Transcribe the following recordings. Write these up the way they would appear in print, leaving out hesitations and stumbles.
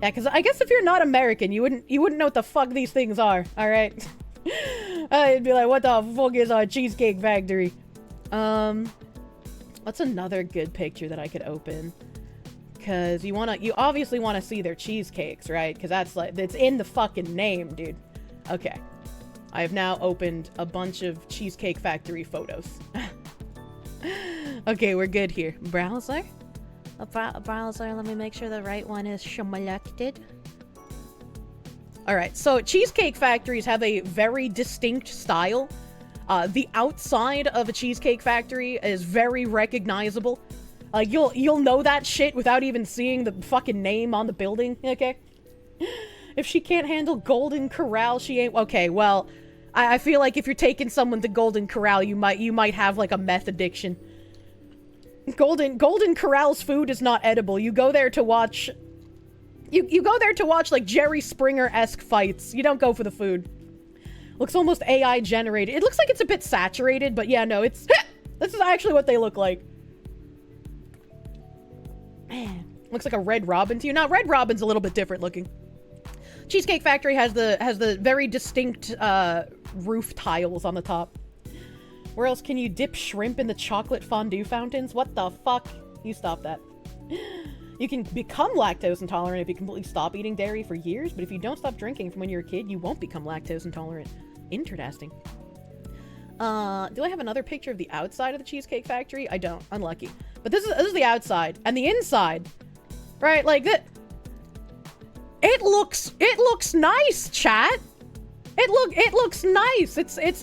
Yeah, because I guess if you're not American, you wouldn't know what the fuck these things are, alright? It'd be like, what the fuck is a Cheesecake Factory? What's another good picture that I could open? Because you obviously want to see their cheesecakes, right? Because it's in the fucking name, dude. Okay. I have now opened a bunch of Cheesecake Factory photos. Okay, we're good here. Browser? Browser, let me make sure the right one is selected. Alright, so Cheesecake Factories have a very distinct style. The outside of a Cheesecake Factory is very recognizable. You'll know that shit without even seeing the fucking name on the building, okay? If she can't handle Golden Corral, she ain't... Okay, well, I feel like if you're taking someone to Golden Corral, you might have, like, a meth addiction. Golden Corral's food is not edible. You go there to watch... You go there to watch, like, Jerry Springer-esque fights. You don't go for the food. Looks almost AI generated. It looks like it's a bit saturated, but yeah, no, it's... This is actually what they look like. Man, looks like a Red Robin to you. Now, Red Robin's a little bit different looking. Cheesecake Factory has the very distinct roof tiles on the top. Where else can you dip shrimp in the chocolate fondue fountains? What the fuck? You stop that. You can become lactose intolerant if you completely stop eating dairy for years, but if you don't stop drinking from when you're a kid, you won't become lactose intolerant. Interesting. Do I have another picture of the outside of the Cheesecake Factory? I don't. Unlucky. But this is the outside. And the inside, right? Like that. It looks nice, chat. It looks nice. It's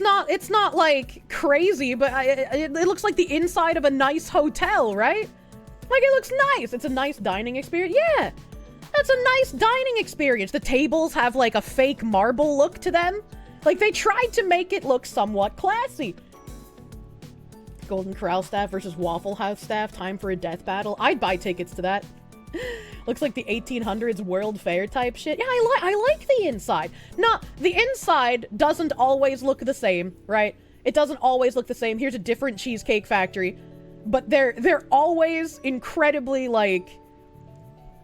not like crazy, but it looks like the inside of a nice hotel, right? Like, it looks nice. It's a nice dining experience. Yeah, that's a nice dining experience. The tables have like a fake marble look to them. Like, they tried to make it look somewhat classy. Golden Corral staff versus Waffle House staff. Time for a death battle. I'd buy tickets to that. Looks like the 1800s World Fair type shit. Yeah, I like the inside. No, the inside doesn't always look the same, right? It doesn't always look the same. Here's a different Cheesecake Factory. But they're always incredibly, like...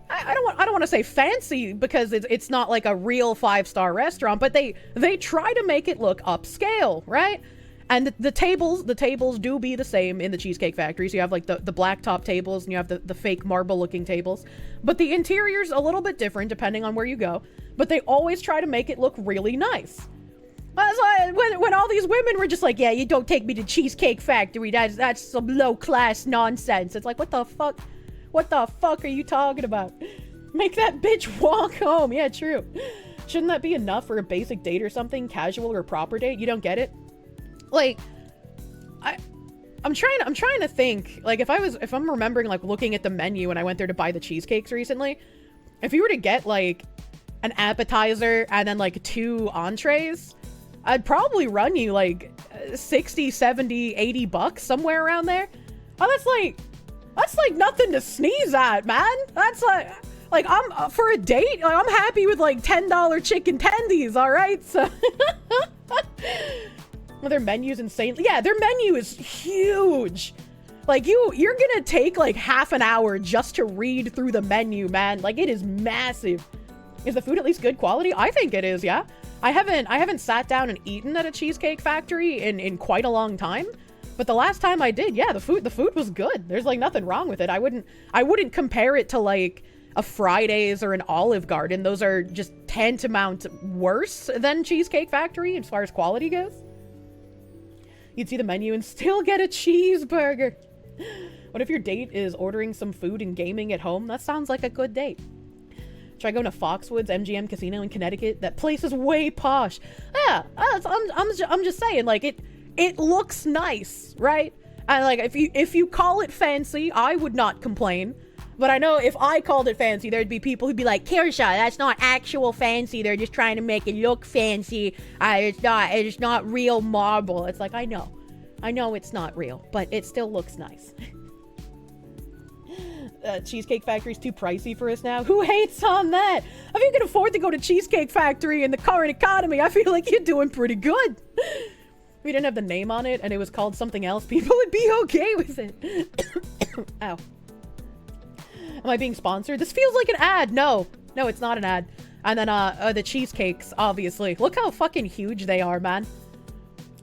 I don't want to say fancy, because it's not like a real 5-star restaurant, but they try to make it look upscale, right? And the tables do be the same in the Cheesecake Factory. So you have like the blacktop tables, and you have the fake marble looking tables. But the interior's a little bit different depending on where you go. But they always try to make it look really nice. When all these women were just like, yeah, you don't take me to Cheesecake Factory, that's some low-class nonsense. It's like, what the fuck? What the fuck are you talking about? Make that bitch walk home. Yeah, true. Shouldn't that be enough for a basic date or something? Casual or proper date? You don't get it? Like, I'm trying to think, like, if I'm remembering, like, looking at the menu when I went there to buy the cheesecakes recently, if you were to get, like, an appetizer and then, like, 2 entrees, I'd probably run you, like, 60, 70, 80 bucks, somewhere around there. Oh, that's like nothing to sneeze at, man. That's like I'm, for a date, like, I'm happy with, like, $10 chicken tendies, alright? So, well, their menu's insane. Yeah, their menu is huge. Like, you're gonna take, like, half an hour just to read through the menu, man. Like, it is massive. Is the food at least good quality? I think it is, yeah. I haven't sat down and eaten at a Cheesecake Factory in quite a long time. But the last time I did, yeah, the food was good. There's, like, nothing wrong with it. I wouldn't compare it to, like, a Fridays or an Olive Garden. Those are just tantamount worse than Cheesecake Factory as far as quality goes. You'd see the menu and still get a cheeseburger. What if your date is ordering some food and gaming at home? That sounds like a good date. Try going to Foxwoods MGM Casino in Connecticut. That place is way posh. Yeah, I'm just saying, like, it looks nice, right? And, like, if you call it fancy, I would not complain. But I know if I called it fancy, there'd be people who'd be like, Kirsche, that's not actual fancy. They're just trying to make it look fancy. It's not real marble. It's like, I know it's not real, but it still looks nice. Cheesecake Factory's too pricey for us now. Who hates on that? If you can afford to go to Cheesecake Factory in the current economy, I feel like you're doing pretty good. If we didn't have the name on it and it was called something else, people would be okay with it. Ow. Am I being sponsored? This feels like an ad. No. No, it's not an ad. And then, the cheesecakes, obviously. Look how fucking huge they are, man.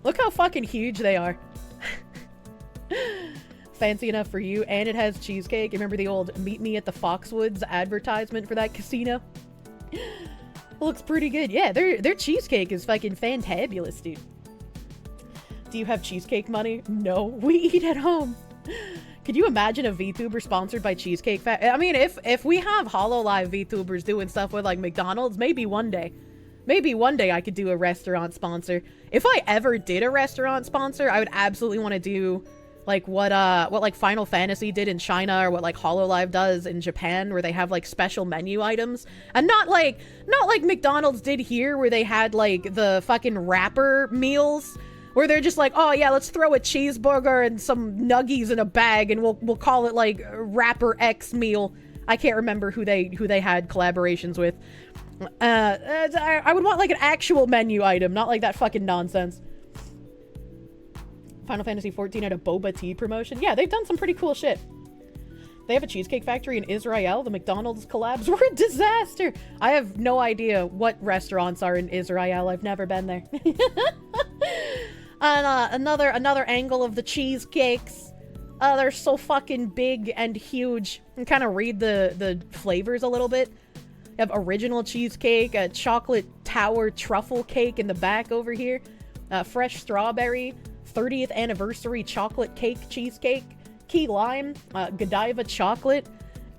Look how fucking huge they are. Fancy enough for you, and it has cheesecake. Remember the old Meet Me at the Foxwoods advertisement for that casino? Looks pretty good. Yeah, their cheesecake is fucking fantabulous, dude. Do you have cheesecake money? No, we eat at home. Could you imagine a VTuber sponsored by Cheesecake Factory? I mean, if we have HoloLive VTubers doing stuff with, like, McDonald's, maybe one day I could do a restaurant sponsor. If I ever did a restaurant sponsor, I would absolutely want to do, like, what like, Final Fantasy did in China, or what, like, HoloLive does in Japan, where they have, like, special menu items. And not like McDonald's did here, where they had, like, the fucking wrapper meals, where they're just like, oh yeah, let's throw a cheeseburger and some nuggies in a bag, and we'll call it, like, Rapper X meal. I can't remember who they had collaborations with. I would want, like, an actual menu item, not like that fucking nonsense. Final Fantasy 14 had a boba tea promotion. Yeah, they've done some pretty cool shit. They have a Cheesecake Factory in Israel. The McDonald's collabs were a disaster. I have no idea what restaurants are in Israel. I've never been there. And another angle of the cheesecakes. They're so fucking big and huge. And kind of read the flavors a little bit. You have original cheesecake, a chocolate tower truffle cake in the back over here, fresh strawberry, 30th anniversary chocolate cake cheesecake, key lime, Godiva chocolate,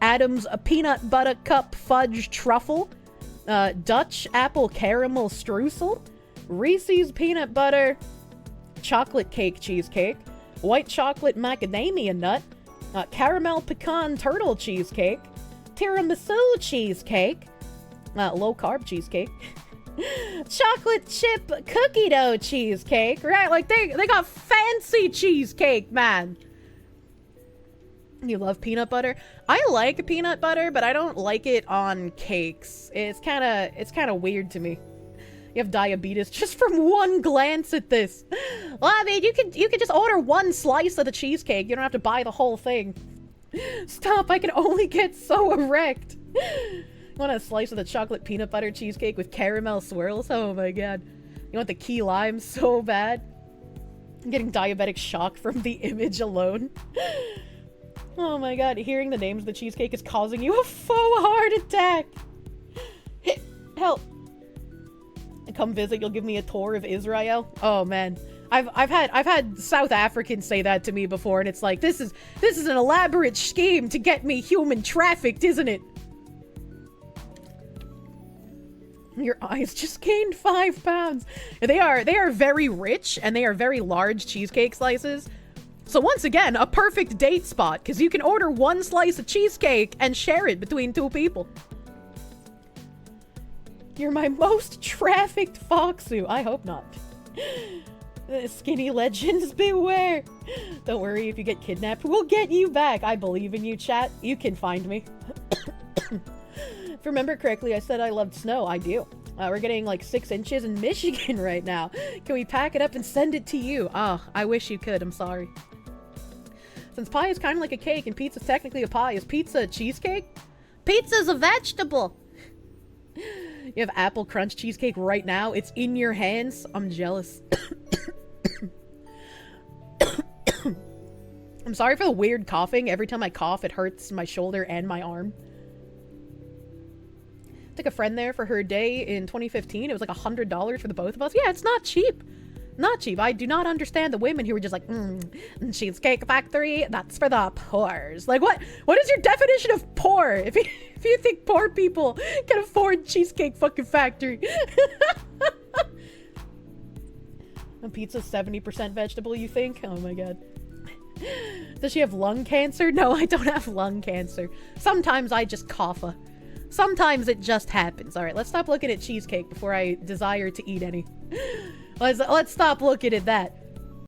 Adam's a peanut butter cup fudge truffle, Dutch apple caramel streusel, Reese's peanut butter chocolate cake cheesecake, white chocolate macadamia nut, caramel pecan turtle cheesecake, tiramisu cheesecake, low carb cheesecake, chocolate chip cookie dough cheesecake, right? Like, they got fancy cheesecake, man. You love peanut butter? I like peanut butter, but I don't like it on cakes. It's kind of weird to me. You have diabetes just from one glance at this. Well, I mean, you could just order one slice of the cheesecake. You don't have to buy the whole thing. Stop, I can only get so erect. You want a slice of the chocolate peanut butter cheesecake with caramel swirls? Oh my god. You want the key lime so bad? I'm getting diabetic shock from the image alone. Oh my god, hearing the names of the cheesecake is causing you a faux heart attack. Help. Come visit, you'll give me a tour of Israel. Oh man. I've had South Africans say that to me before, and it's like, this is an elaborate scheme to get me human trafficked, isn't it? Your eyes just gained 5 pounds. They are very rich, and they are very large cheesecake slices. So once again, a perfect date spot, because you can order one slice of cheesecake and share it between 2 people. You're my most trafficked Foxu. I hope not. Skinny legends beware. Don't worry, if you get kidnapped, we'll get you back. I believe in you, chat. You can find me. If I remember correctly, I said I loved snow. I do. We're getting like 6 inches in Michigan right now. Can we pack it up and send it to you? Oh, I wish you could. I'm sorry. Since pie is kind of like a cake and pizza's technically a pie, is pizza a cheesecake? Pizza's a vegetable. You have apple crunch cheesecake right now. It's in your hands. I'm jealous. I'm sorry for the weird coughing. Every time I cough, it hurts my shoulder and my arm. Took a friend there for her day in 2015. It was like $100 for the both of us. Yeah, it's not cheap. Not cheap. I do not understand the women who were just like, Cheesecake Factory, that's for the poors. Like, what is your definition of poor? If you think poor people can afford Cheesecake fucking Factory. A pizza's 70% vegetable, you think? Oh my god. Does she have lung cancer? No, I don't have lung cancer. Sometimes I just cough. Sometimes it just happens. Alright, let's stop looking at cheesecake before I desire to eat any. Let's stop looking at that.